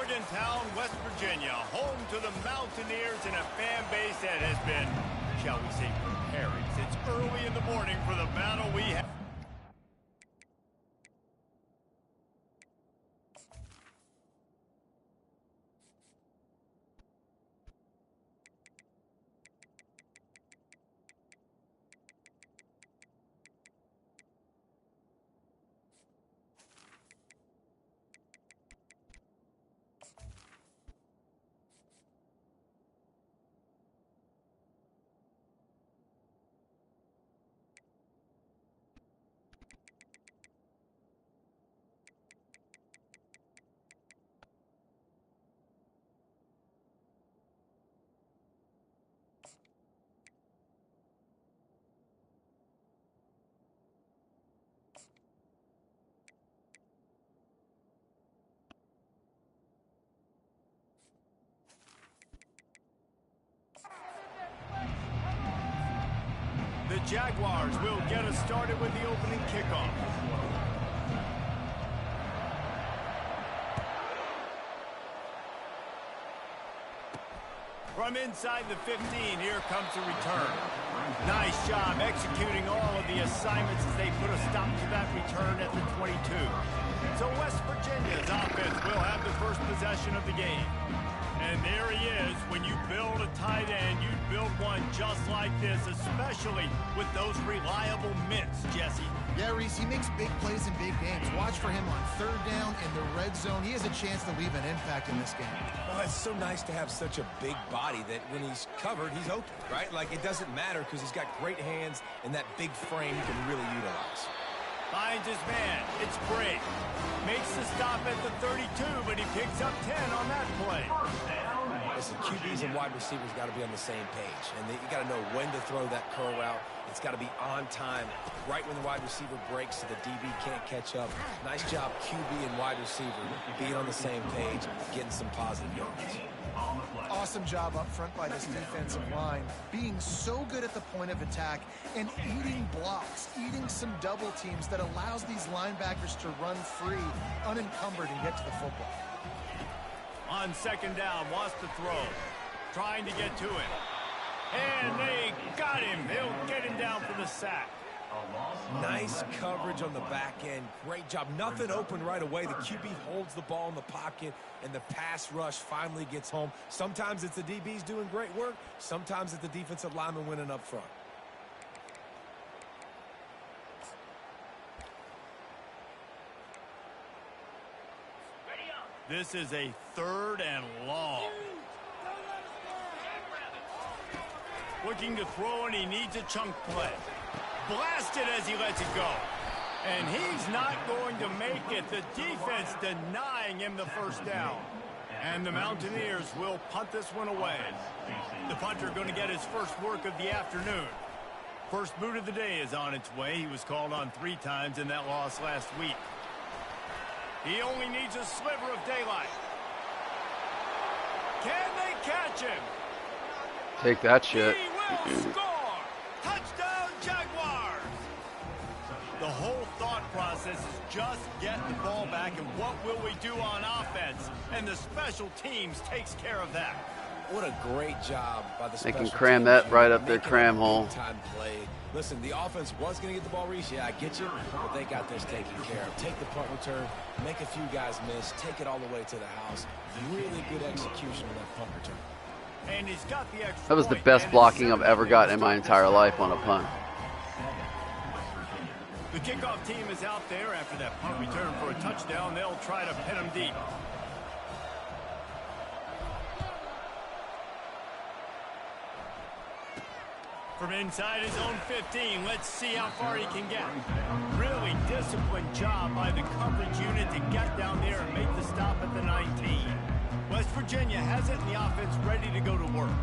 Morgantown, West Virginia, home to the Mountaineers and a fan base that has been, shall we say, preparing since early in the morning for the battle we have. The Jaguars will get us started with the opening kickoff. From inside the 15, here comes the return. Nice job executing all of the assignments as they put a stop to that return at the 22. So West Virginia's offense will have the first possession of the game. And there he is. When you build a tight end, you build one just like this, especially with those reliable mitts, Jesse. Yeah, Reese, he makes big plays in big games. Watch for him on third down in the red zone. He has a chance to leave an impact in this game. Well, it's so nice to have such a big body that when he's covered, he's open, right? Like, it doesn't matter because he's got great hands and that big frame he can really utilize. Finds his man. It's great. Makes the stop at the 32, but he picks up 10 on that play. Listen, QBs and wide receivers got to be on the same page, and you got to know when to throw that curl route. It's got to be on time, right when the wide receiver breaks so the DB can't catch up. Nice job, QB and wide receiver, being on the same page, getting some positive yards. Awesome job up front by this defensive line, being so good at the point of attack and eating blocks, eating some double teams that allows these linebackers to run free, unencumbered, and get to the football. On second down, wants to throw. Trying to get to it. And they got him. They'll get him down for the sack. Nice coverage on the back end. Great job. Nothing open right away. The QB holds the ball in the pocket, and the pass rush finally gets home. Sometimes it's the DBs doing great work. Sometimes it's the defensive lineman winning up front. This is a third and long. Looking to throw, and he needs a chunk play. Blasted as he lets it go. And he's not going to make it. The defense denying him the first down. And the Mountaineers will punt this one away. The punter going to get his first work of the afternoon. First boot of the day is on its way. He was called on 3 times in that loss last week. He only needs a sliver of daylight. Can they catch him? Take that shit. He will score! Touchdown, Jaguars! The whole thought process is just get the ball back, and what will we do on offense? And the special teams takes care of that. What a great job by the special They can teams. cram that right up their cram hole. Time play. Listen, the offense was going to get the ball, Reese. Yeah, I get you, but they got this taken care of. Take the punt return, make a few guys miss, take it all the way to the house. Really good execution on that punt return. And he's got the extra That was the point, best and blocking it's I've ever gotten in my entire life on a punt. The kickoff team is out there after that punt return for a touchdown. They'll try to pin him deep. From inside his own 15, let's see how far he can get. Really disciplined job by the coverage unit to get down there and make the stop at the 19. West Virginia has it, and the offense ready to go to work.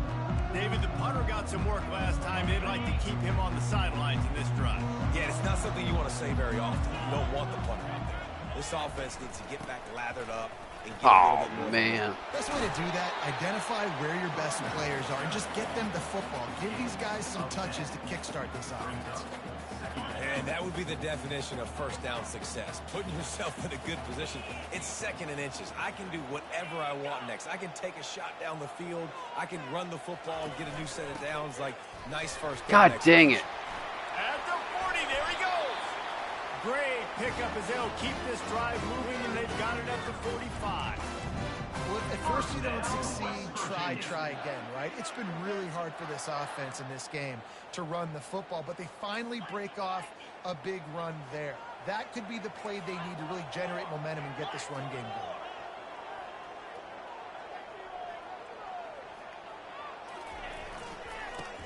David, the punter got some work last time. They'd like to keep him on the sidelines in this drive. Yeah, it's not something you want to say very often. You don't want the punter out there. This offense needs to get back lathered up, and get a little bit more. Oh, man. Best way to do that, identify where your best players are and just get them the football. Give these guys some touches to kickstart this offense. And that would be the definition of first down success. Putting yourself in a good position. It's 2nd and inches. I can do whatever I want next. I can take a shot down the field. I can run the football and get a new set of downs. Like, nice first down. God dang it. At the 40, there he goes. Great pickup as they'll keep this drive moving, and they've got it at the 45. Well, at first you don't succeed, try again, right? It's been really hard for this offense in this game to run the football, but they finally break off a big run there. That could be the play they need to really generate momentum and get this run game going.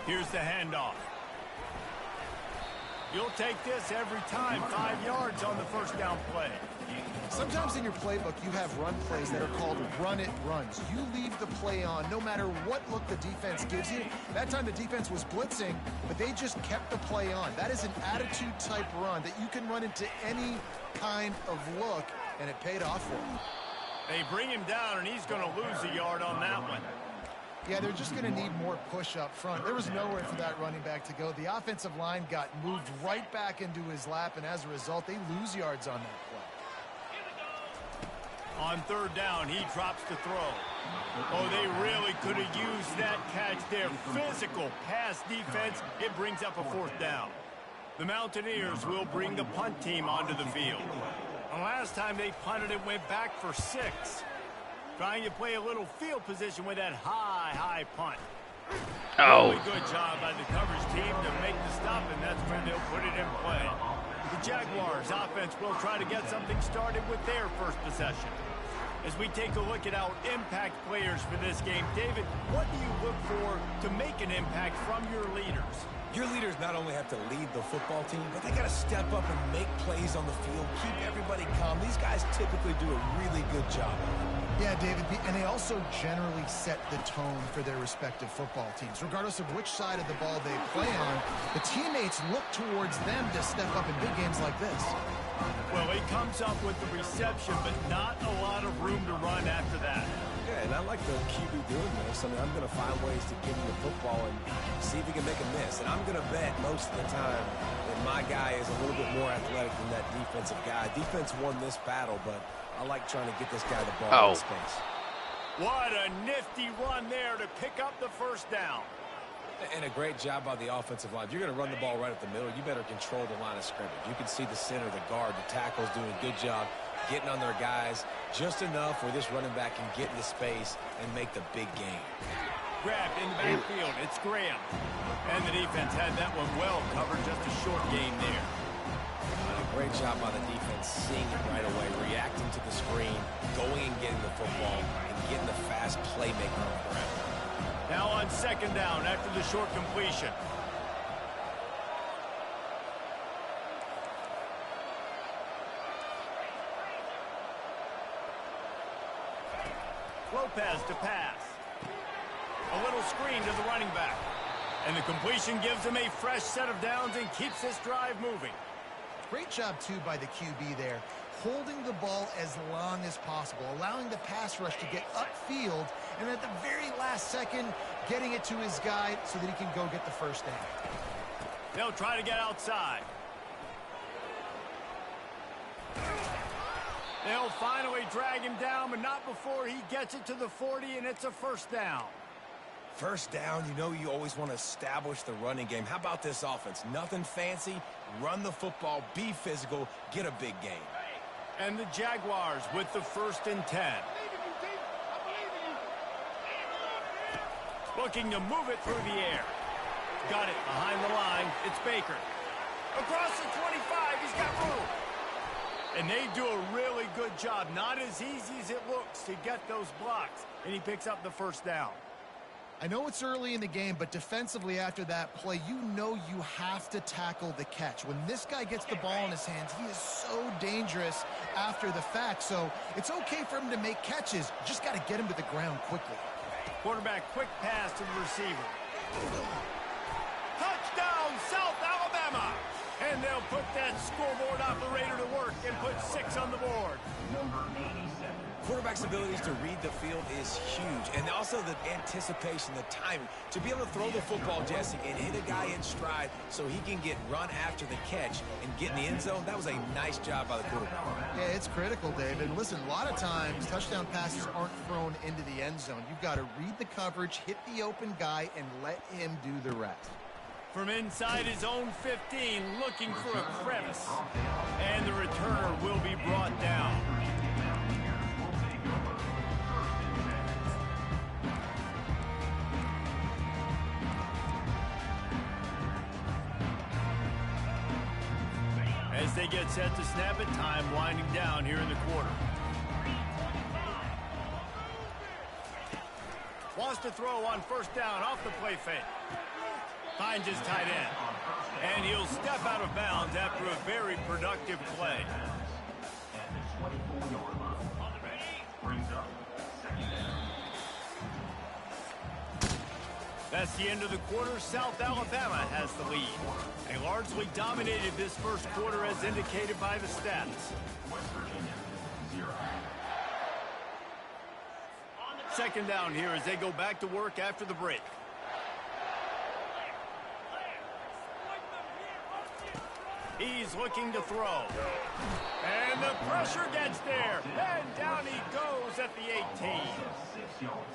Here's the handoff. You'll take this every time. 5 yards on the first down play. Sometimes in your playbook, you have run plays that are called run-it runs. You leave the play on no matter what look the defense gives you. That time the defense was blitzing, but they just kept the play on. That is an attitude-type run that you can run into any kind of look, and it paid off for him. They bring him down, and he's going to lose a yard on that one. Yeah, they're just going to need more push up front. There was nowhere for that running back to go. The offensive line got moved right back into his lap, and as a result, they lose yards on that play. On 3rd down, he drops to throw. Oh, they really could have used that catch there. Physical pass defense. It brings up a 4th down. The Mountaineers will bring the punt team onto the field. The last time they punted, it went back for 6. Trying to play a little field position with that high punt. Oh. Really good job by the coverage team to make the stop, and that's when they'll put it in play. The Jaguars offense will try to get something started with their first possession. As we take a look at our impact players for this game, David, what do you look for to make an impact from your leaders? Your leaders not only have to lead the football team, but they got to step up and make plays on the field, keep everybody calm. These guys typically do a really good job of it. Yeah, David, and they also generally set the tone for their respective football teams. Regardless of which side of the ball they play on, the teammates look towards them to step up in big games like this. Well, he comes up with the reception, but not a lot of room to run after that. Yeah, and I like the QB doing this. I mean, I'm going to find ways to give him the football and see if he can make a miss. And I'm going to bet most of the time that my guy is a little bit more athletic than that defensive guy. Defense won this battle, but I like trying to get this guy the ball in space. What a nifty run there to pick up the 1st down. And a great job by the offensive line. If you're going to run the ball right at the middle, you better control the line of scrimmage. You can see the center, the guard, the tackles doing a good job getting on their guys just enough where this running back can get into space and make the big game. Grabbed in the backfield. It's Graham. And the defense had that one well covered. Just a short gain there. Great job by the defense, seeing it right away, reacting to the screen, going and getting the football, and getting the fast playmaker on the ground. Now on 2nd down after the short completion. Lopez to pass. A little screen to the running back. And the completion gives him a fresh set of downs and keeps this drive moving. Great job, too, by the QB there, holding the ball as long as possible, allowing the pass rush to get upfield, and at the very last second, getting it to his guy so that he can go get the 1st down. They'll try to get outside. They'll finally drag him down, but not before he gets it to the 40, and it's a 1st down. 1st down, you know you always want to establish the running game. How about this offense? Nothing fancy. Run the football, be physical, get a big gain. And the Jaguars with the 1st and 10. Looking to move it through the air. Got it behind the line. It's Baker. Across the 25, he's got room. And they do a really good job. Not as easy as it looks to get those blocks. And he picks up the 1st down. I know it's early in the game, but defensively after that play, you know you have to tackle the catch. When this guy gets the ball in his hands, he is so dangerous after the fact. So it's okay for him to make catches. Just got to get him to the ground quickly. Quarterback quick pass to the receiver. Touchdown, South Alabama! And they'll put that scoreboard operator to work and put 6 on the board. Quarterback's abilities to read the field is huge. And also the anticipation, the timing. To be able to throw the football, Jesse, and hit a guy in stride so he can get run after the catch and get in the end zone, that was a nice job by the quarterback. Yeah, it's critical, David. Listen, a lot of times touchdown passes aren't thrown into the end zone. You've got to read the coverage, hit the open guy, and let him do the rest. From inside his own 15, looking for a crevice. And the returner will be brought down. As they get set to snap it, time winding down here in the quarter. Wants to throw on first down off the play fake. Finds his tight end. And he'll step out of bounds after a very productive play. That's the end of the quarter. South Alabama has the lead. They largely dominated this first quarter as indicated by the stats. Second down here as they go back to work after the break. He's looking to throw. And the pressure gets there. And down he goes at the 18.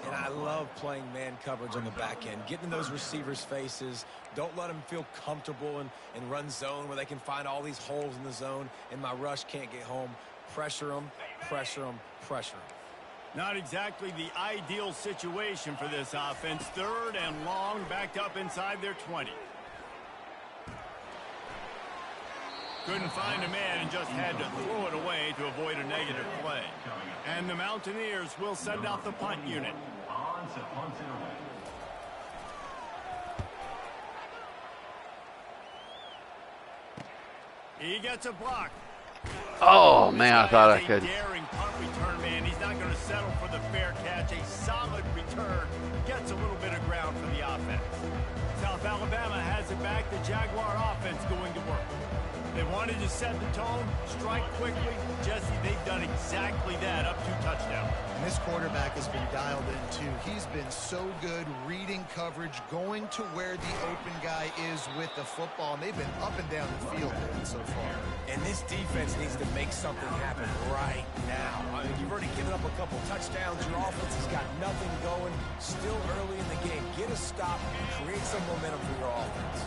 And I love playing man coverage on the back end. Getting in those receivers' faces. Don't let them feel comfortable and run zone where they can find all these holes in the zone and my rush can't get home. Pressure them, pressure them, pressure them. Not exactly the ideal situation for this offense. Third and long, backed up inside their 20. Couldn't find a man and just had to throw it away to avoid a negative play. And the Mountaineers will send out the punt unit. He gets a block. Oh, man, I thought I could. Daring punt return, man. He's not going to settle for the fair catch. A solid return. Gets a little bit of ground for the offense. South Alabama has it back. The Jaguar offense going to work. They wanted to set the tone, strike quickly. Jesse, they've done exactly that, up 2 touchdowns. And this quarterback has been dialed in, too. He's been so good reading coverage, going to where the open guy is with the football. And they've been up and down the field so far. And this defense needs to make something happen right now. I mean, you've already given up a couple touchdowns. Your offense has got nothing going. Still early in the game. Get a stop. Create some momentum for your offense.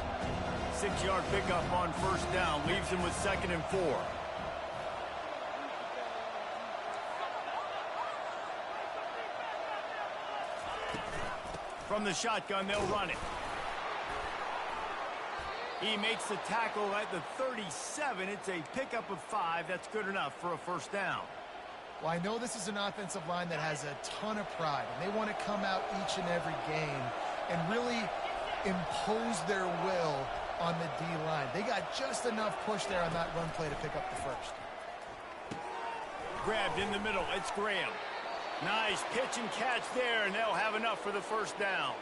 6-yard pickup on first down. Leaves him with 2nd and 4. From the shotgun, they'll run it. He makes the tackle at the 37. It's a pickup of 5. That's good enough for a first down. Well, I know this is an offensive line that has a ton of pride, and they want to come out each and every game and really impose their will on the D-line. They got just enough push there on that run play to pick up the first. Grabbed in the middle. It's Graham. Nice pitch and catch there, and they'll have enough for the first down.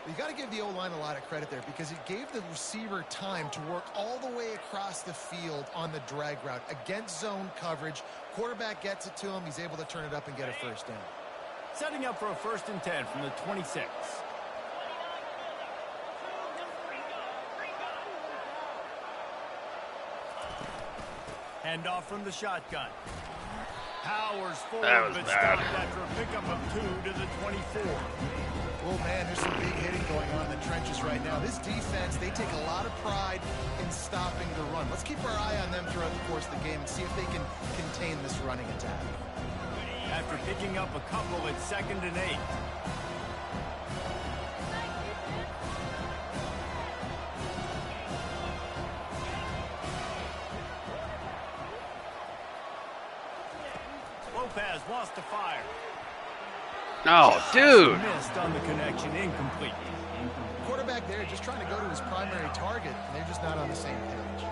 You got to give the O-line a lot of credit there because it gave the receiver time to work all the way across the field on the drag route against zone coverage. Quarterback gets it to him. He's able to turn it up and get a first down. Setting up for a 1st and 10 from the 26. Handoff from the shotgun. Powers forward, but stopped after a pickup of 2 to the 24. Oh, man, there's some big hitting going on in the trenches right now. This defense, they take a lot of pride in stopping the run. Let's keep our eye on them throughout the course of the game and see if they can contain this running attack. After picking up a couple, it's 2nd and 8. Lopez wants to fire. Oh, dude. Missed on the connection, incomplete. Quarterback there just trying to go to his primary target, and they're just not on the same page.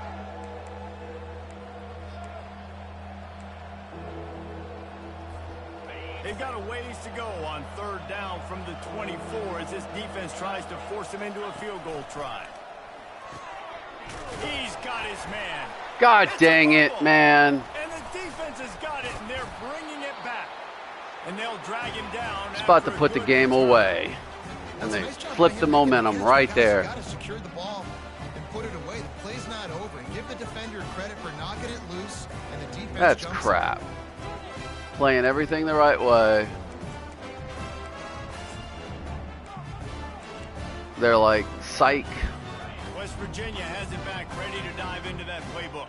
They've got a ways to go on 3rd down from the 24 as this defense tries to force him into a field goal try. He's got his man. God dang it, man. And the defense has got it, and they're bringing it back. And they'll drag him down. It's about to put the game away. And they flip the momentum right there. Got to secure the ball and put it away. The play's not over. And give the defender credit for knocking it loose. And the defense That's jumps crap. Playing everything the right way. They're like, psych. West Virginia has it back, ready to dive into that playbook.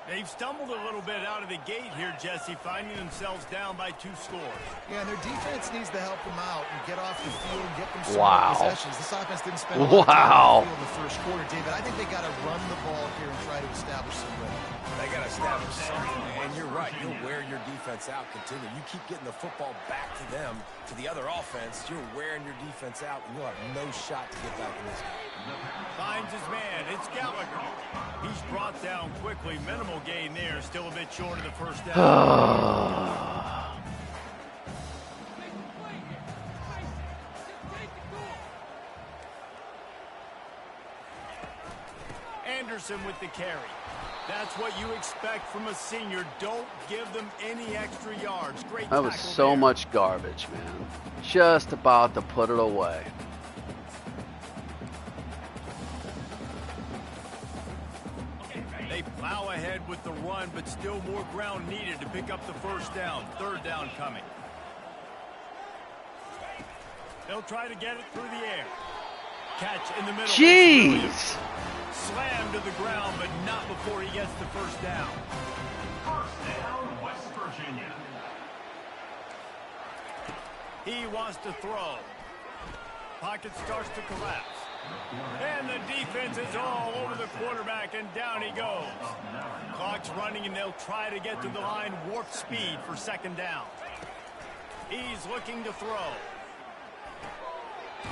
They've stumbled a little bit out of the gate here, Jesse, finding themselves down by 2 scores. Yeah, and their defense needs to help them out and get off the field and get them some Wow. possessions. This offense didn't spend a lot of time Wow. on the field in the first quarter, David. I think they got to run the ball here and try to establish some rhythm. They got to establish something, and you're right. You'll wear your defense out continue. You keep getting the football back to them, to the other offense, you're wearing your defense out, and you'll have no shot to get back in this game. Finds his man. It's Gallagher. He's brought down quickly. Minimal gain there. Still a bit short of the first down. Anderson with the carry. That's what you expect from a senior. Don't give them any extra yards. Great That was tackle so there. much garbage, man. Just about to put it away. They plow ahead with the run, but still more ground needed to pick up the first down. Third down coming. They'll try to get it through the air. Catch in the middle. Jeez! Slammed to the ground, but not before he gets the first down. First down, West Virginia. He wants to throw. Pocket starts to collapse. And the defense is all over the quarterback, and down he goes. Clock's running, and they'll try to get to the line. Warp speed for second down. He's looking to throw.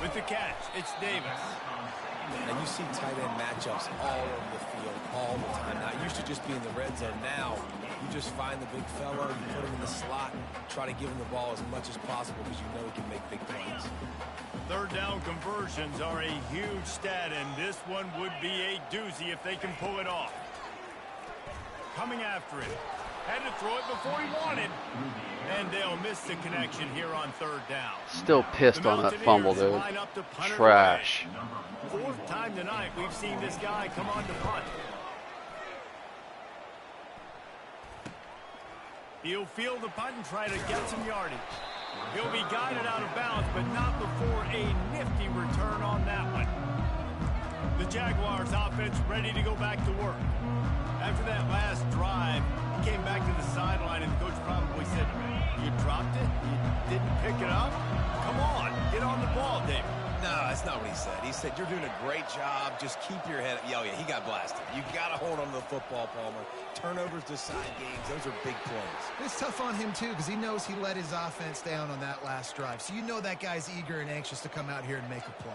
With the catch, it's Davis. And you see tight end matchups all over the field all the time. Now, it used to just be in the red zone. Now, you just find the big fella, you put him in the slot, try to give him the ball as much as possible because you know he can make big plays. Third down conversions are a huge stat, and this one would be a doozy if they can pull it off. Coming after it. Had to throw it before he wanted. And they'll miss the connection here on third down. Still pissed on that fumble, dude. Trash. Fourth time tonight we've seen this guy come on to punt. He'll field the punt and try to get some yardage. He'll be guided out of bounds, but not before a nifty return on that one. The Jaguars offense ready to go back to work. After that last drive, he came back to the sideline, and the coach probably said, "You dropped it? You didn't pick it up? Come on, get on the ball, David." No, that's not what he said. He said, you're doing a great job. Just keep your head up. Oh, yeah, he got blasted. You got to hold on to the football, Palmer. Turnovers decide games. Those are big plays. It's tough on him, too, because he knows he let his offense down on that last drive. So you know that guy's eager and anxious to come out here and make a play.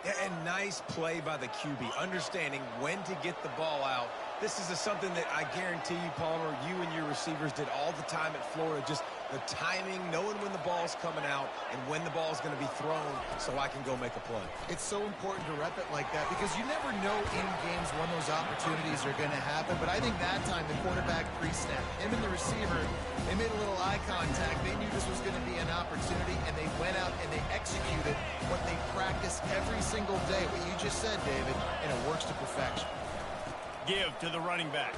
Yeah, and nice play by the QB, understanding when to get the ball out. This is something that I guarantee you, Palmer, you and your receivers did all the time at Florida. Just the timing, knowing when the ball's coming out and when the ball's going to be thrown so I can go make a play. It's so important to rep it like that because you never know in games when those opportunities are going to happen. But I think that time the quarterback pre-snap, him and the receiver, they made a little eye contact. They knew this was going to be an opportunity, and they went out and they executed what they practice every single day. What you just said, David, and it works to perfection. Give to the running back.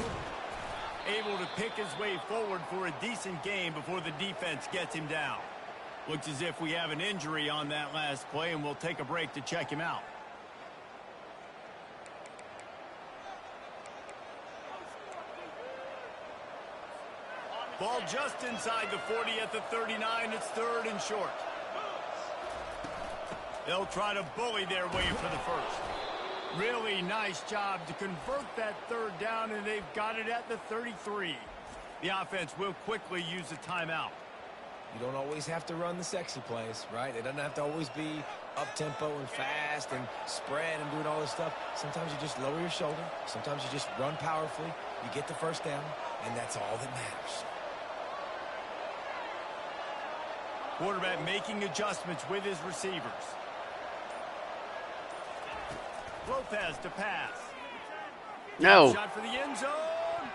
Able to pick his way forward for a decent game before the defense gets him down. Looks as if we have an injury on that last play, and we'll take a break to check him out. Ball just inside the 40 at the 39. It's third and short. They'll try to bully their way for the first. Really nice job to convert that third down, and they've got it at the 33. The offense will quickly use a timeout. You don't always have to run the sexy plays, right? It doesn't have to always be up-tempo and fast and spread and doing all this stuff. Sometimes you just lower your shoulder. Sometimes you just run powerfully. You get the first down, and that's all that matters. Quarterback making adjustments with his receivers. Lopez to pass. No. Shot for the end zone.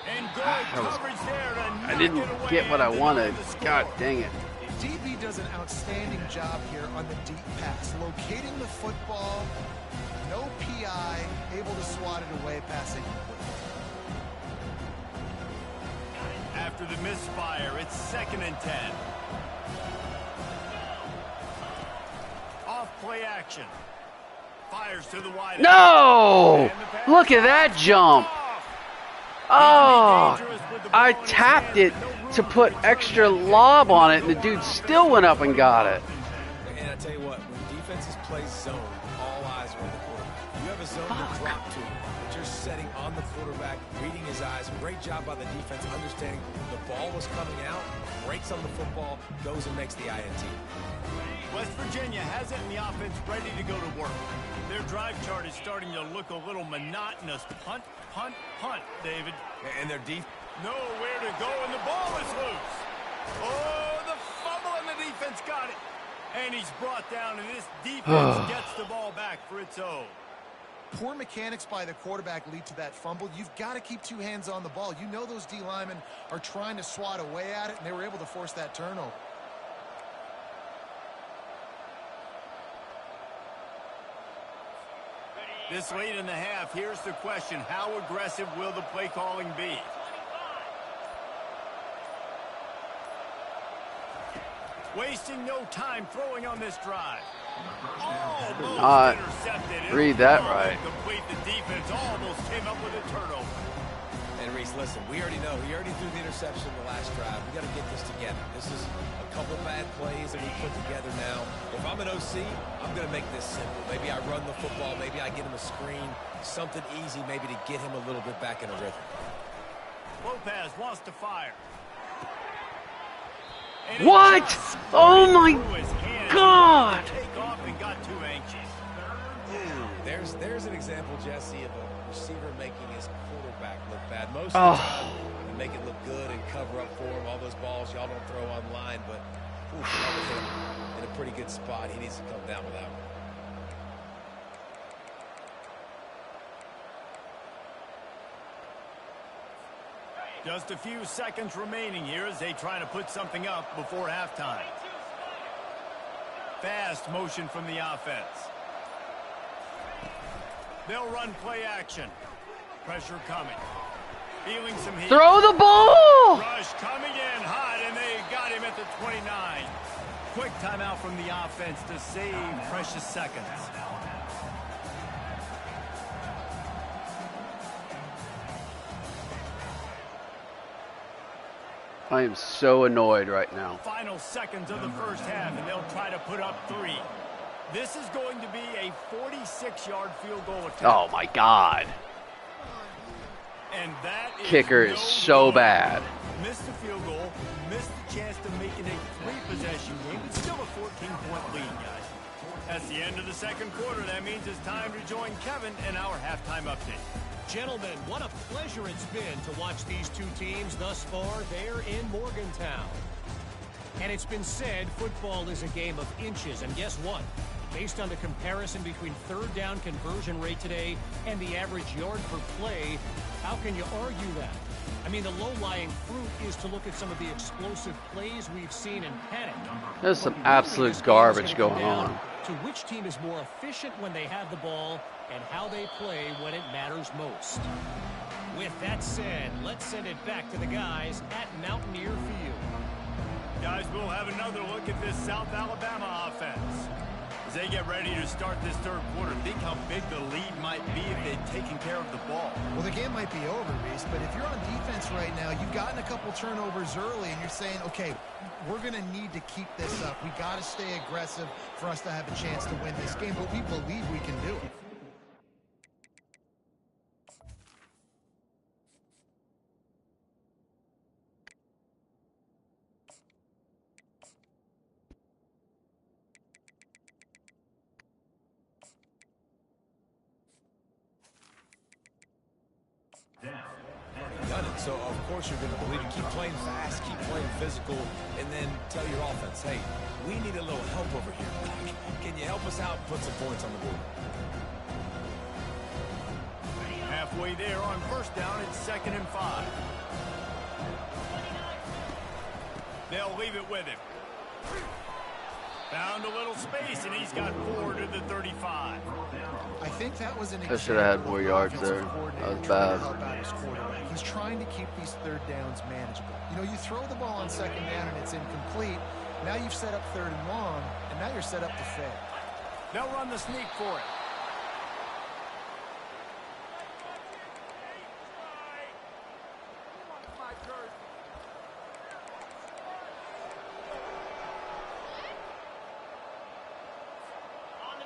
And good coverage there to I knock didn't it away get what I and deny wanted. the score. God dang it. DB does an outstanding job here on the deep pass, locating the football, no PI, able to swat it away, passing. After the misfire, it's 2nd and 10. Off play action. Fires to the wide. No! Look at that jump. Oh, I tapped it to put extra lob on it, and the dude still went up and got it. And I tell you what, when defenses play zone, all eyes are on the quarterback. You have a zone to drop to, but you're setting on the quarterback, reading his eyes. Great job by the defense, understanding the ball was coming out, breaks on the football, goes and makes the INT. West Virginia has it in the offense ready to go to work. Their drive chart is starting to look a little monotonous. Punt, punt, punt, David. And their deep. Nowhere to go, and the ball is loose. Oh, the fumble, and the defense got it. And he's brought down, and this defense gets the ball back for its own. Poor mechanics by the quarterback lead to that fumble. You've got to keep 2 hands on the ball. You know those D linemen are trying to swat away at it, and they were able to force that turnover. This late in the half, here's the question. How aggressive will the play calling be? Wasting no time throwing on this drive. Almost intercepted. Read that right. Complete. The defense almost came up with a turnover. And Reese, listen, we already know. He already threw the interception the last drive. We got to get this together. This is a couple bad plays that we put together now. If I'm an OC, I'm going to make this simple. Maybe I run the football. Maybe I get him a screen. Something easy maybe to get him a little bit back in a rhythm. Lopez wants to fire. What? Oh my God! Take off and got too anxious. There's an example, Jesse, of a receiver making his quarterback look bad. Most of the time, they make it look good and cover up for him. All those balls y'all don't throw online, but that was him in a pretty good spot. He needs to come down with that one. Just a few seconds remaining here as they try to put something up before halftime. Fast motion from the offense. They'll run play action. Pressure coming. Feeling some heat. Throw the ball! Rush coming in hot, and they got him at the 29. Quick timeout from the offense to save precious seconds. I am so annoyed right now. Final seconds of the first half, and they'll try to put up 3. This is going to be a 46-yard field goal attempt. Oh my God. And that Kicker is so bad. Missed the field goal, missed the chance to make it a 3-possession game. It's still a 14-point lead, guys. That's the end of the second quarter. That means it's time to join Kevin in our halftime update. Gentlemen, what a pleasure it's been to watch these two teams thus far there in Morgantown. And it's been said football is a game of inches, and guess what? Based on the comparison between third down conversion rate today and the average yard per play, how can you argue that? I mean, the low-lying fruit is to look at some of the explosive plays we've seen in panic. There's some absolute garbage going on. To which team is more efficient when they have the ball and how they play when it matters most. With that said, let's send it back to the guys at Mountaineer Field. Guys, we'll have another look at this South Alabama offense. As they get ready to start this third quarter, think how big the lead might be if they'd taken care of the ball. Well, the game might be over, Reese, but if you're on defense right now, you've gotten a couple turnovers early, and you're saying, okay, we're going to need to keep this up. We got to stay aggressive for us to have a chance to win this game, but we believe we can do it. Done it. So, of course, you're going to believe it. Keep playing fast, keep playing physical, and then tell your offense, hey, we need a little help over here. Can you help us out and put some points on the board? halfway there on first down. It's 2nd and 5. They'll leave it with him. Found a little space, and he's got 4 to the 35. I think that was an I should have had more yards there. That was bad. He's trying to keep these third downs manageable. You know, you throw the ball on 2nd down and it's incomplete. Now you've set up 3rd and long, and now you're set up to fail. They'll run the sneak for it.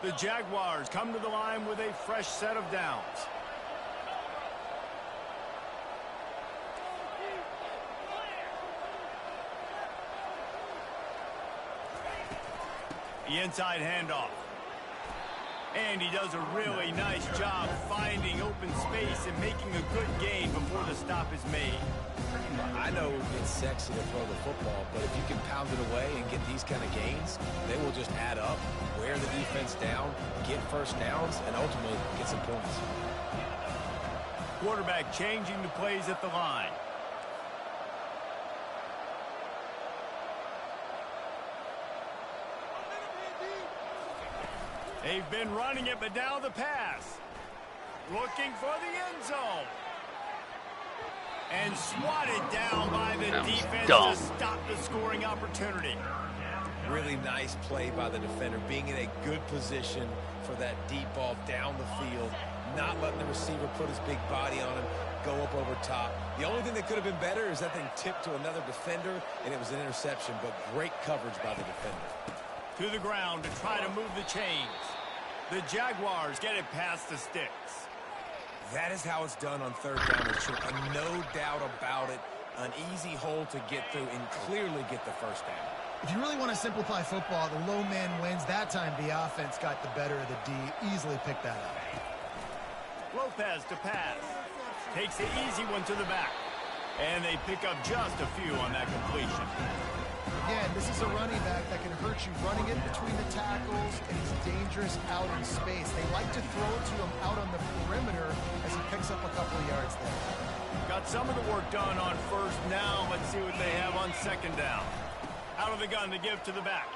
The Jaguars come to the line with a fresh set of downs. The inside handoff. And he does a really nice job finding open space and making a good gain before the stop is made. I know it's sexy to throw the football, but if you can pound it away and get these kind of gains, they will just add up, wear the defense down, get first downs, and ultimately get some points. Quarterback changing the plays at the line. They've been running it, but now the pass. Looking for the end zone. And swatted down by the defense to stop the scoring opportunity. Really nice play by the defender, being in a good position for that deep ball down the field, not letting the receiver put his big body on him, go up over top. The only thing that could have been better is that thing tipped to another defender, and it was an interception, but great coverage by the defender. To the ground to try to move the chains. The Jaguars get it past the sticks. That is how it's done on 3rd down and short. No doubt about it. An easy hole to get through and clearly get the first down. If you really want to simplify football, the low man wins. That time the offense got the better of the D. Easily picked that up. Lopez to pass. Takes the easy one to the back. And they pick up just a few on that completion. Again, this is a running back that can hurt you running it between the tackles, and he's dangerous out in space. They like to throw it to him out on the perimeter as he picks up a couple of yards there. Got some of the work done on first. Now let's see what they have on 2nd down. Out of the gun to give to the back.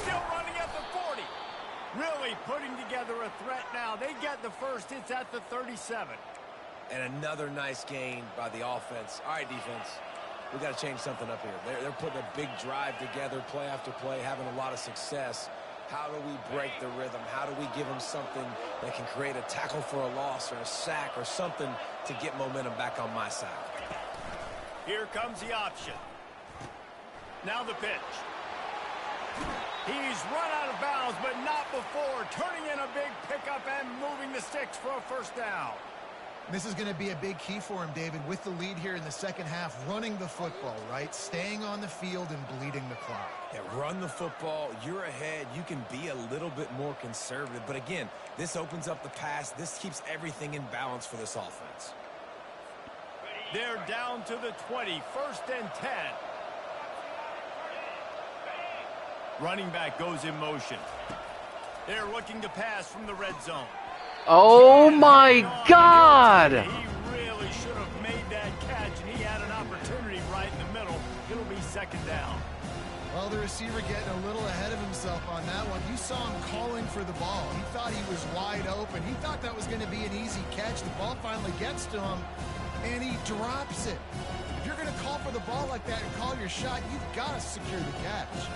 Still running at the 40. Really putting together a threat now. They get the first. It's at the 37. And another nice gain by the offense. All right, defense. We got to change something up here. They're putting a big drive together, play after play, having a lot of success. How do we break the rhythm? How do we give them something that can create a tackle for a loss or a sack or something to get momentum back on my side? Here comes the option. Now the pitch. He's run out of bounds, but not before. Turning in a big pickup and moving the sticks for a first down. This is going to be a big key for him, David, with the lead here in the 2nd half, running the football, right? Staying on the field and bleeding the clock. Yeah, run the football. You're ahead. You can be a little bit more conservative. But again, this opens up the pass. This keeps everything in balance for this offense. They're down to the 20, 1st and 10. Running back goes in motion. They're looking to pass from the red zone. Oh my God! He really should have made that catch, and he had an opportunity right in the middle. It'll be 2nd down. Well, the receiver getting a little ahead of himself on that one. You saw him calling for the ball. He thought he was wide open. He thought that was going to be an easy catch. The ball finally gets to him, and he drops it. If you're going to call for the ball like that and call your shot, you've got to secure the catch.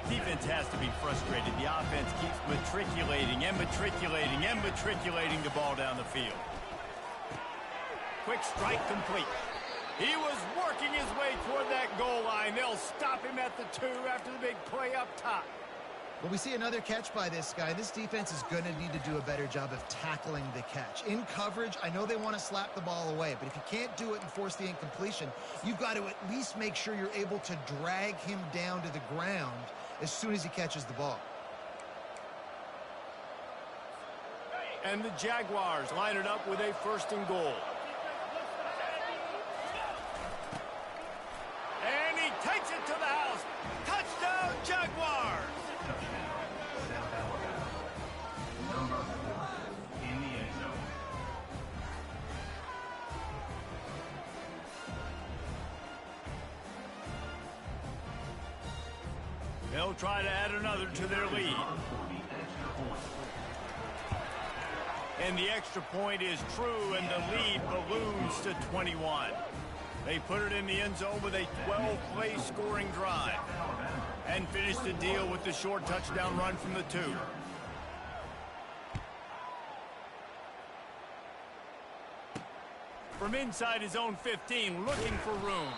Defense has to be frustrated. The offense keeps matriculating and matriculating and matriculating the ball down the field. Quick strike complete. He was working his way toward that goal line. They'll stop him at the 2 after the big play up top. Well, we see another catch by this guy. This defense is going to need to do a better job of tackling the catch. In coverage, I know they want to slap the ball away, but if you can't do it and force the incompletion, you've got to at least make sure you're able to drag him down to the ground as soon as he catches the ball. And the Jaguars line it up with a 1st and goal. And he takes it to the house. Touchdown, Jaguars! They'll try to add another to their lead. And the extra point is true, and the lead balloons to 21. They put it in the end zone with a 12-play scoring drive and finish the deal with the short touchdown run from the 2. From inside his own 15, looking for room.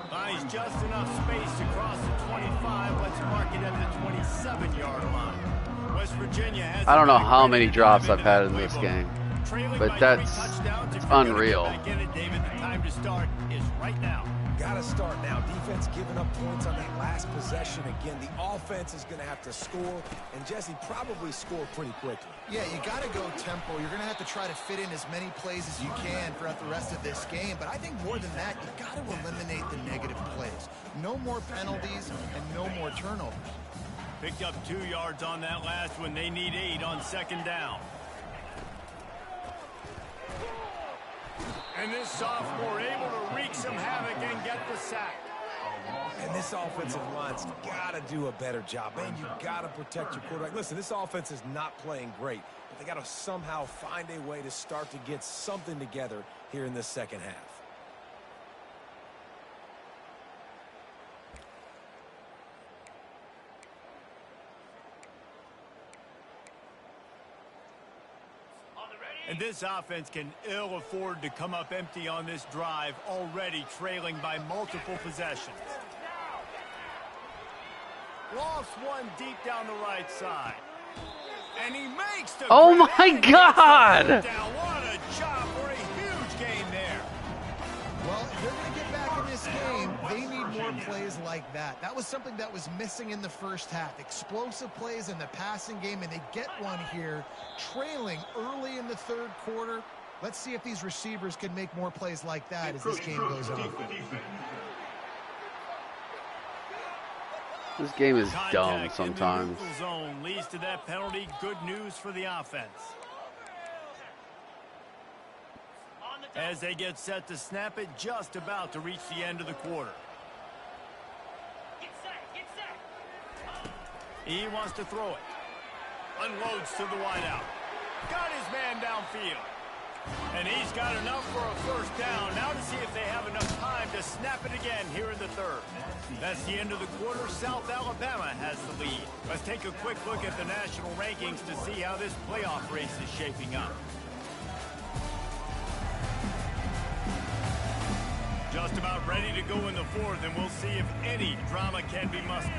Finds just enough space to cross the 25. Let's mark it at the 27-yard line. West Virginia has... I don't know how many drops I've had in this game, but that's unreal. David, the time to start is right now. Gotta start now. Defense giving up points on that last possession. Again, the offense is going to have to score, and Jesse probably score pretty quickly. Yeah, you got to go tempo. You're going to have to try to fit in as many plays as you can throughout the rest of this game. But I think more than that, you got to eliminate the negative plays. No more penalties and no more turnovers. Picked up 2 yards on that last one. They need 8 on second down. And this sophomore able to wreak some havoc and get the sack. And this offensive line's got to do a better job. Man, you got to protect your quarterback. Listen, this offense is not playing great, but they got to somehow find a way to start to get something together here in this second half. And this offense can ill afford to come up empty on this drive, already trailing by multiple possessions. Lost one deep down the right side. And he makes the... Oh my God! What a job for a huge gain there. Well, if they're going to get back in this game, they need more plays like that. That was something that was missing in the first half. Explosive plays in the passing game, and they get one here, trailing early in the third quarter. Let's see if these receivers can make more plays like that as this game goes on. This game is Contact dumb sometimes. in the neutral zone leads to that penalty. Good news for the offense. As they get set to snap it, just about to reach the end of the quarter. He wants to throw it. Unloads to the wideout. Got his man downfield. And he's got enough for a first down. Now to see if they have enough time to snap it again here in the third. That's the end of the quarter. South Alabama has the lead. Let's take a quick look at the national rankings to see how this playoff race is shaping up. Just about ready to go in the fourth, and we'll see if any drama can be mustered.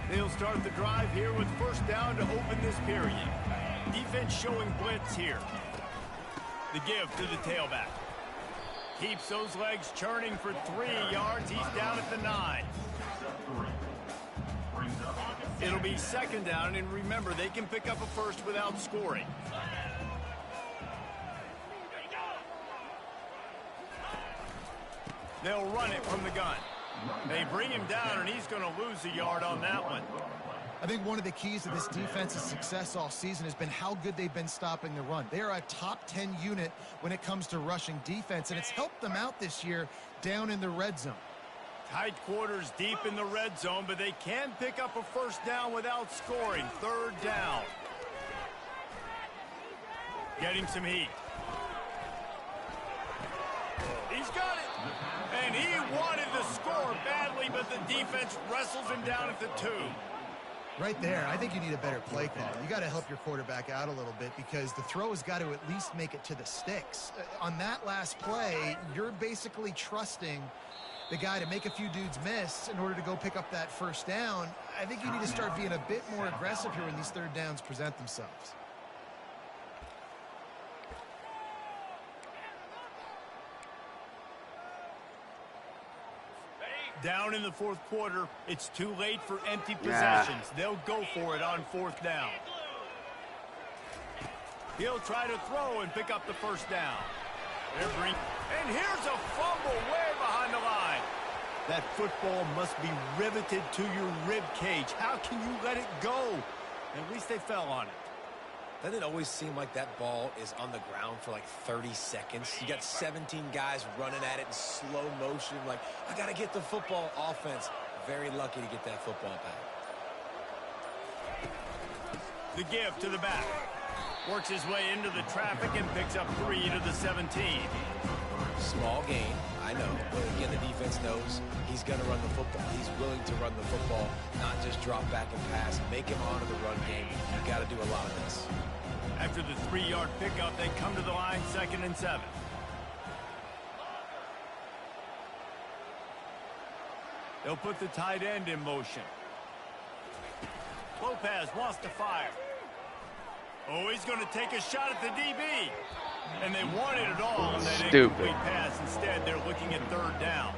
They'll start the drive here with first down to open this period. Defense showing blitz here. The give to the tailback. Keeps those legs churning for 3 yards. He's down at the 9. It'll be second down, and remember, they can pick up a first without scoring. They'll run it from the gun. They bring him down, and he's going to lose a yard on that one. I think one of the keys to this defense's success all season has been how good they've been stopping the run. They are a top 10 unit when it comes to rushing defense, and it's helped them out this year down in the red zone. Tight quarters deep in the red zone, but they can pick up a first down without scoring. Third down. Getting some heat. He's got it. And he wanted the score badly, but the defense wrestles him down at the 2. Right there, I think you need a better play call. You got to help your quarterback out a little bit because the throw has got to at least make it to the sticks. On that last play, you're basically trusting the guy to make a few dudes miss in order to go pick up that first down. I think you need to start being a bit more aggressive here when these third downs present themselves. Down in the fourth quarter, it's too late for empty possessions. They'll go for it on fourth down. He'll try to throw and pick up the first down. And here's a fumble way behind the line. That football must be riveted to your rib cage. How can you let it go? At least they fell on it. Doesn't it always seem like that ball is on the ground for like 30 seconds? You got 17 guys running at it in slow motion. Like, I got to get the football. Offense, very lucky to get that football back. The give to the back. Works his way into the traffic and picks up 3 to the 17. Small gain, I know. But again, the defense knows he's going to run the football. He's willing to run the football, not just drop back and pass. Make him honor the run game. You've got to do a lot of this. After the 3-yard pickup, they come to the line 2nd and 7. They'll put the tight end in motion. Lopez wants to fire. Oh, he's going to take a shot at the DB. And they wanted it all on that incomplete pass. Instead, they're looking at 3rd down.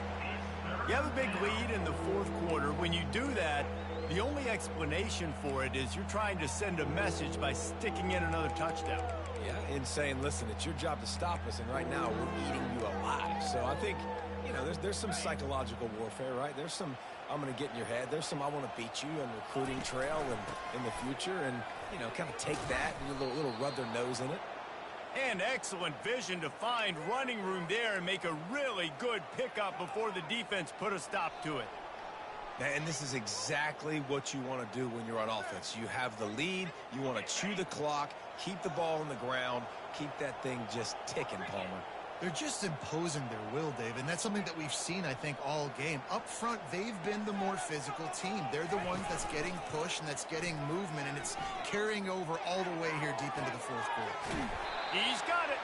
You have a big lead in the 4th quarter. When you do that, the only explanation for it is you're trying to send a message by sticking in another touchdown. Yeah, and saying, listen, it's your job to stop us, and right now we're eating you alive. So I think, you know, there's some psychological warfare, right? There's some, I'm going to get in your head. There's some, I want to beat you on recruiting trail and in the future, and, you know, kind of take that and a little rub their nose in it. And excellent vision to find running room there and make a really good pickup before the defense put a stop to it. And this is exactly what you want to do when you're on offense. You have the lead. You want to chew the clock, keep the ball on the ground, keep that thing just ticking, Palmer. They're just imposing their will, Dave, and that's something that we've seen, I think, all game. Up front, they've been the more physical team. They're the ones that's getting pushed and that's getting movement, and it's carrying over all the way here deep into the 4th quarter. He's got it.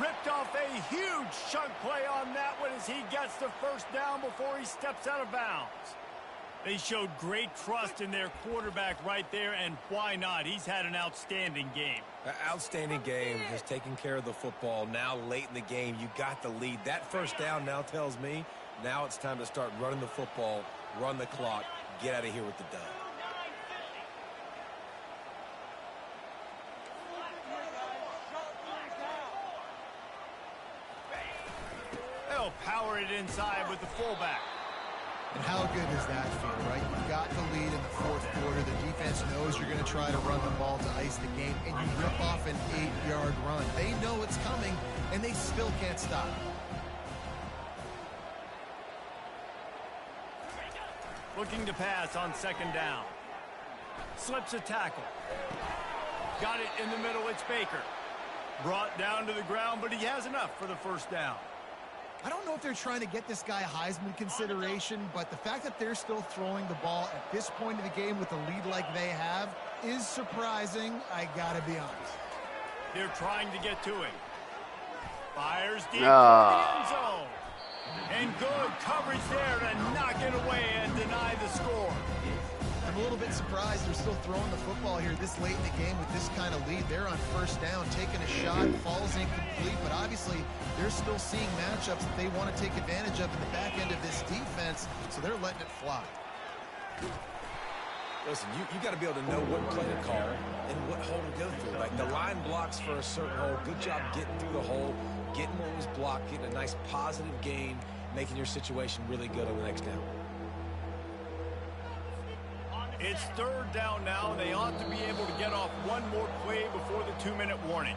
Ripped off a huge chunk play on that one as he gets the 1st down before he steps out of bounds. They showed great trust in their quarterback right there, and why not? He's had an outstanding game. Outstanding game, just taking care of the football. Now late in the game, you got the lead. That 1st down now tells me now it's time to start running the football, run the clock, get out of here with the dub. They'll power it inside with the fullback. And how good does that feel, right? You got the lead in the 4th quarter. The defense knows you're going to try to run the ball to ice the game, and you rip off an 8-yard run. They know it's coming, and they still can't stop. Looking to pass on 2nd down. Slips a tackle. Got it in the middle. It's Baker. Brought down to the ground, but he has enough for the 1st down. I don't know if they're trying to get this guy Heisman consideration, but the fact that they're still throwing the ball at this point of the game with a lead like they have is surprising, I gotta be honest. They're trying to get to him. Fires deep for the end zone. And good coverage there to knock it away and deny the score. I'm a little bit surprised they're still throwing the football here this late in the game with this kind of lead. They're on 1st down, taking a shot, falls incomplete, but obviously they're still seeing matchups that they want to take advantage of in the back end of this defense, so they're letting it fly. Listen, you got to be able to know what play to call and what hole to go through. Like the line blocks for a certain hole. Good job getting through the hole, getting what was blocked, getting a nice positive gain, making your situation really good on the next down. It's 3rd down now. They ought to be able to get off one more play before the 2-minute warning.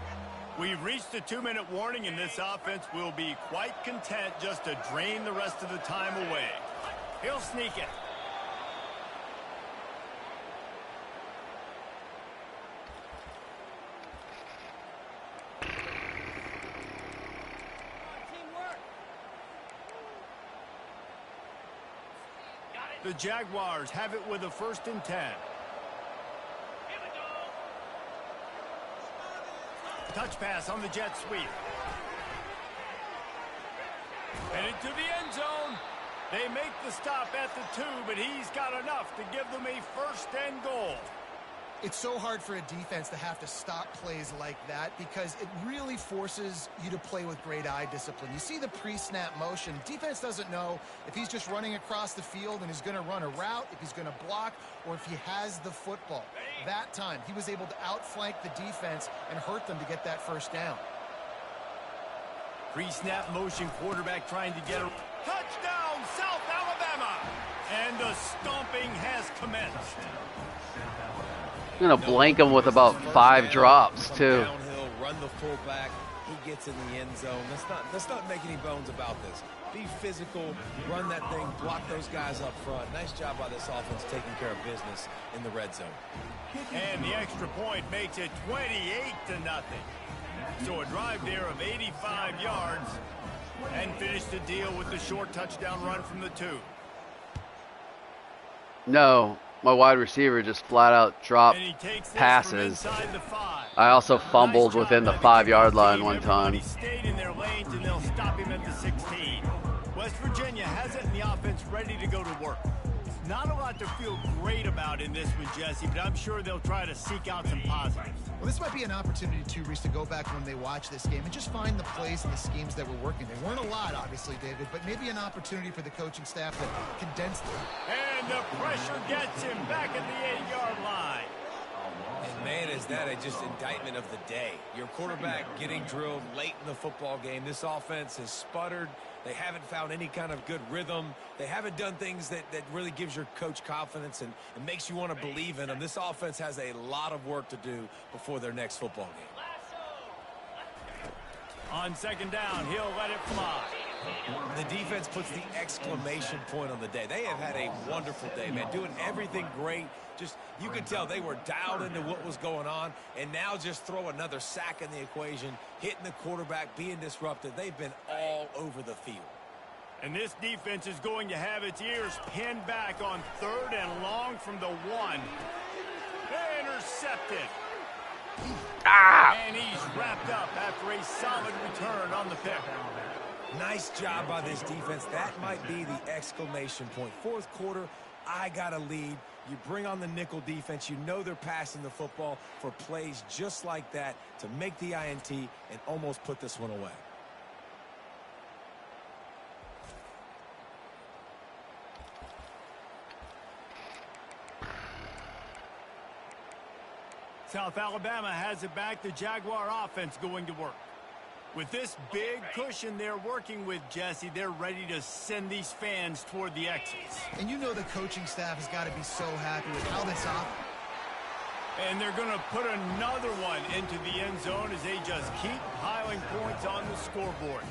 We've reached the 2-minute warning, and this offense will be quite content just to drain the rest of the time away. He'll sneak it. The Jaguars have it with a 1st and 10. Touch pass on the jet sweep. And into the end zone. They make the stop at the 2, but he's got enough to give them a 1st and goal. It's so hard for a defense to have to stop plays like that because it really forces you to play with great eye discipline. You see the pre-snap motion. Defense doesn't know if he's just running across the field and is going to run a route, if he's going to block, or if he has the football. That time, he was able to outflank the defense and hurt them to get that 1st down. Pre-snap motion, quarterback trying to get a touchdown, South Alabama. And the stomping has commenced. I'm going to blank him with about 5 drops, too. Downhill, run the fullback. He gets in the end zone. Let's not make any bones about this. Be physical, run that thing, block those guys up front. Nice job by this offense taking care of business in the red zone. And the extra point makes it 28-0. So a drive there of 85 yards and finish the deal with the short touchdown run from the 2. No, my wide receiver just flat out dropped passes. I also fumbled within the 5-yard line one time. Everybody stayed in their lanes, and they'll stop him at the 16. West Virginia has it in the offense ready to go to work. Not a lot to feel great about in this one, Jesse, but I'm sure they'll try to seek out some positives. Well, this might be an opportunity, too, Reese, to go back when they watch this game and just find the plays and the schemes that were working. They weren't a lot, obviously, David, but maybe an opportunity for the coaching staff to condense them. And the pressure gets him back at the 8-yard line. And man, is that just indictment of the day. Your quarterback getting drilled late in the football game. This offense has sputtered. They haven't found any kind of good rhythm. They haven't done things that really gives your coach confidence and makes you want to believe in them. This offense has a lot of work to do before their next football game. On second down, he'll let it fly. The defense puts the exclamation point on the day. They have had a wonderful day, man, doing everything great. Just, you could tell they were dialed into what was going on, and now just throw another sack in the equation, hitting the quarterback, being disrupted. They've been all over the field. And this defense is going to have its ears pinned back on 3rd and long from the 1. Intercepted. And he's wrapped up after a solid return on the pick. Nice job by this defense. That might be the exclamation point. 4th quarter, I got a lead. You bring on the nickel defense. You know they're passing the football for plays just like that to make the INT and almost put this one away. South Alabama has it back. The Jaguar offense going to work. With this big cushion they're working with, Jesse, they're ready to send these fans toward the exits. And you know the coaching staff has got to be so happy with how this offense. And they're going to put another one into the end zone as they just keep piling points on the scoreboard.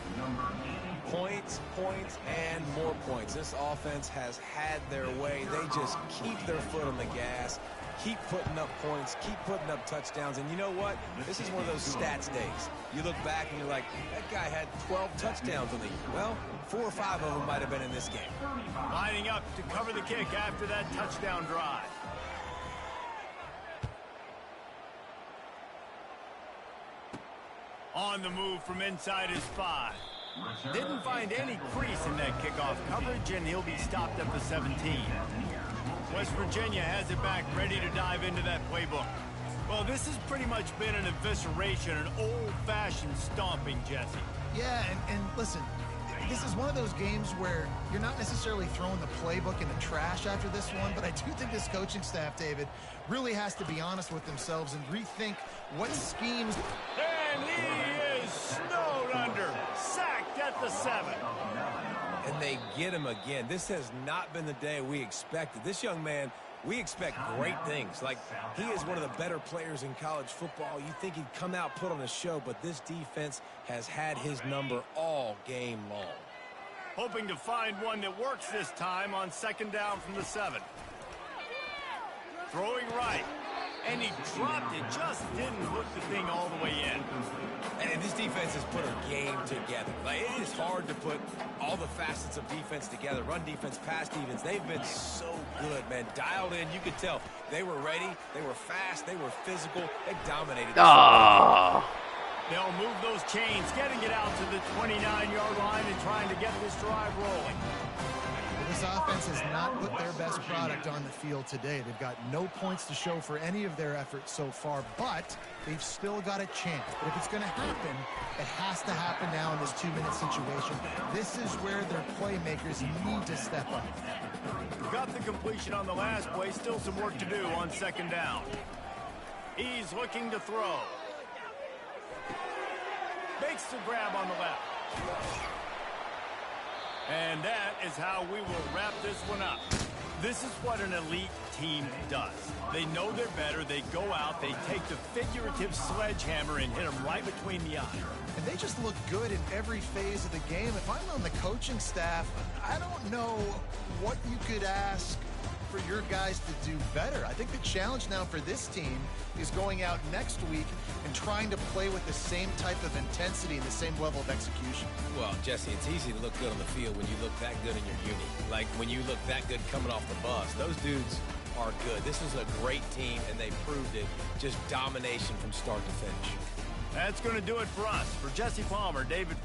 Points, points, and more points. This offense has had their way. They just keep their foot on the gas, keep putting up points, keep putting up touchdowns. And you know what? This is one of those stats days. You look back and you're like, that guy had 12 touchdowns on the year. Well, 4 or 5 of them might have been in this game. Lining up to cover the kick after that touchdown drive. On the move from inside his 5. Didn't find any crease in that kickoff coverage, and he'll be stopped at the 17. West Virginia has it back, ready to dive into that playbook. Well, this has pretty much been an evisceration, an old-fashioned stomping, Jesse. Yeah, and listen, this is one of those games where you're not necessarily throwing the playbook in the trash after this one, but I do think this coaching staff, David, really has to be honest with themselves and rethink what schemes. And he is snowed under, sacked at the 7. And they get him again. This has not been the day we expected. This young man, we expect great things. Like, he is one of the better players in college football. You think he'd come out, put on a show, but this defense has had his number all game long. Hoping to find one that works this time on second down from the 7. Throwing right. And he dropped it, just didn't hook the thing all the way in. And this defense has put a game together. Like, it is hard to put all the facets of defense together. Run defense, pass defense. They've been so good, man. Dialed in. You could tell they were ready. They were fast. They were physical. They dominated. They'll move those chains, getting it out to the 29-yard line and trying to get this drive rolling. This offense has not put their best product on the field today. They've got no points to show for any of their efforts so far, but they've still got a chance. But if it's going to happen, it has to happen now in this 2-minute situation. This is where their playmakers need to step up. Got the completion on the last play. Still some work to do on second down. He's looking to throw. Makes the grab on the left. And that is how we will wrap this one up. This is what an elite team does. They know they're better. They go out, they take the figurative sledgehammer and hit them right between the eyes. And they just look good in every phase of the game. If I'm on the coaching staff, I don't know what you could ask for your guys to do better. I think the challenge now for this team is going out next week and trying to play with the same type of intensity and the same level of execution. Well, Jesse, it's easy to look good on the field when you look that good in your uni. Like when you look that good coming off the bus. Those dudes are good. This is a great team, and they proved it. Just domination from start to finish. That's going to do it for us. For Jesse Palmer, David